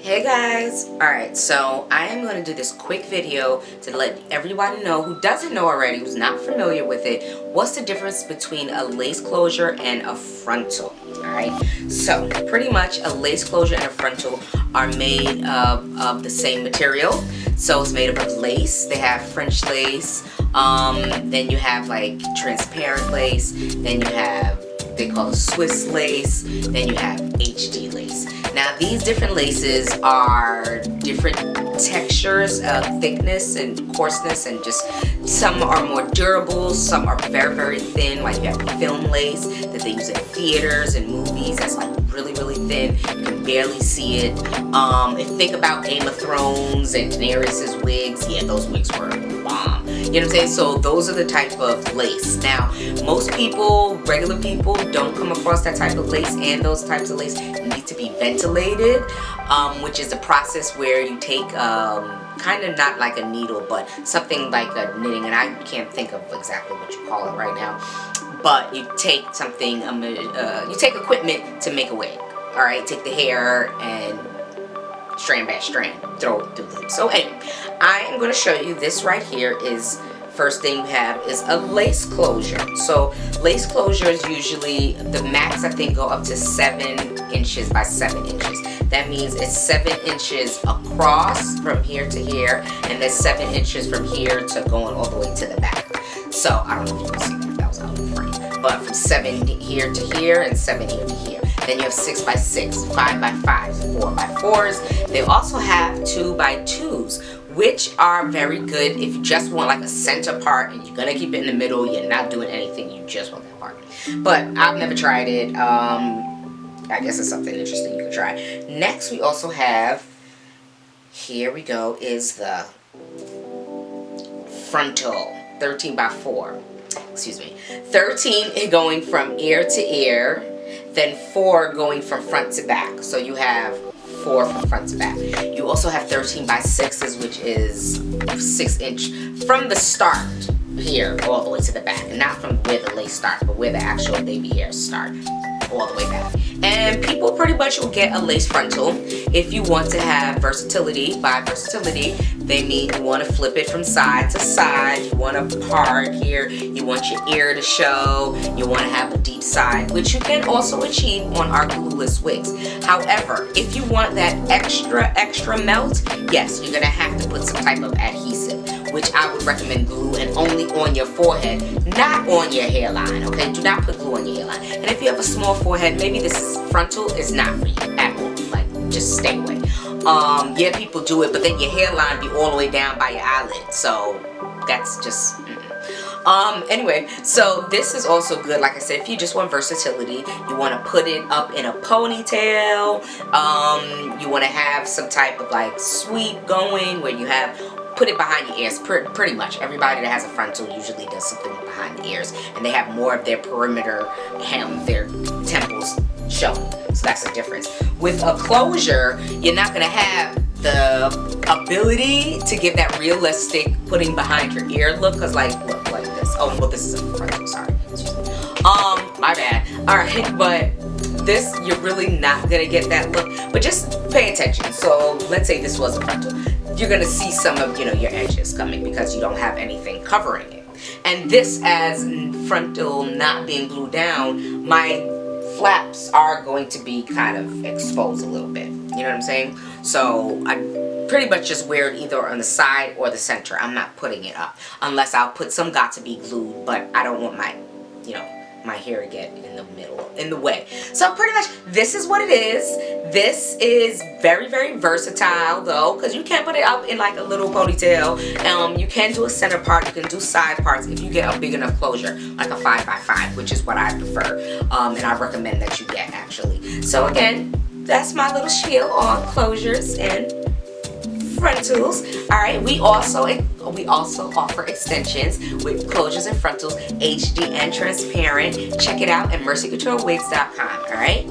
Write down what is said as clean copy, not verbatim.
Hey guys, alright, so I am going to do this quick video to let everybody know who doesn't know already, who's not familiar with it, what's the difference between a lace closure and a frontal. Alright, so pretty much a lace closure and a frontal are made of the same material. So it's made up of lace. They have French lace, then you have like transparent lace, then you have, they call it Swiss lace, then you have HD lace. Now these different laces are different textures, thickness and coarseness, and just some are more durable, some are very, very thin, like you have film lace that they use in theaters and movies that's like really, really thin. You can barely see it. If you think about Game of Thrones and Daenerys's wigs, yeah, those wigs were bomb. You know what I'm saying? So those are the type of lace. Now, most people, regular people, don't come across that type of lace, and those types of lace need to be ventilated, which is a process where you take kind of not like a needle, but something like a knitting, and I can't think of exactly what you call it right now, but you take something, you take equipment to make a wig. All right, take the hair and strand by strand, throw it through the loop. So anyway, I am going to show you this right here. Is first thing you have is a lace closure. So lace closures usually, the max I think go up to 7 inches by 7 inches. That means it's 7 inches across from here to here, and then 7 inches from here to going all the way to the back. So I don't know if you can see that, that was out of the frame, but from 7 here to here and 7 here to here. Then you have 6 by 6, 5 by 5s, 4 by 4s. They also have 2 by 2s, which are very good if you just want like a center part and you're gonna keep it in the middle, you're not doing anything, you just want that part. But I've never tried it. I guess it's something interesting you can try. Next we also have, here we go, is the frontal, 13 by 4. Excuse me. 13 going from ear to ear, then 4 going from front to back. So you have 4 from front to back. You also have 13 by 6s, which is 6 inch from the start here all the way to the back, and not from where the lace starts, but where the actual baby hairs start, all the way back. And people pretty much will get a lace frontal. If you want to have versatility, by versatility, they mean you want to flip it from side to side, you want a part here, you want your ear to show, you want to have a deep side, which you can also achieve on our glueless wigs. However, if you want that extra melt, yes, you're going to have to put some type of adhesive, which I would recommend glue, and only on your forehead, not on your hairline, okay? Do not put glue on your hairline. And if you have a small forehead, maybe this frontal is not for you at all. Like, just stay away. Yeah, people do it, but then your hairline be all the way down by your eyelid, so that's just anyway, so this is also good, like I said, if you just want versatility, you want to put it up in a ponytail, you want to have some type of like sweep going where you have, put it behind your ears. Pretty much everybody that has a frontal usually does something behind the ears, and they have more of their perimeter, their temples showing. So that's the difference. With a closure, you're not going to have the ability to give that realistic putting behind your ear look, because like, look like this. Oh, well, this is a frontal, sorry. My bad. Alright, but this, you're really not going to get that look, but just pay attention. So let's say this was a frontal. You're going to see some of, you know, your edges coming because you don't have anything covering it. And this, as frontal not being glued down, my flaps are going to be kind of exposed a little bit. You know what I'm saying? So I pretty much just wear it either on the side or the center. I'm not putting it up unless I'll put some got to be glued, but I don't want my, you know, my hair to get in the middle, in the way. So pretty much this is what it is. This is very, very versatile though, because you can put it up in like a little ponytail. You can do a center part, you can do side parts if you get a big enough closure, like a 5 by 5, which is what I prefer, and I recommend that you get actually. So again, that's my little spiel on closures and frontals. Alright, we also offer extensions with closures and frontals, HD and transparent. Check it out at mercycouturewigs.com. Alright.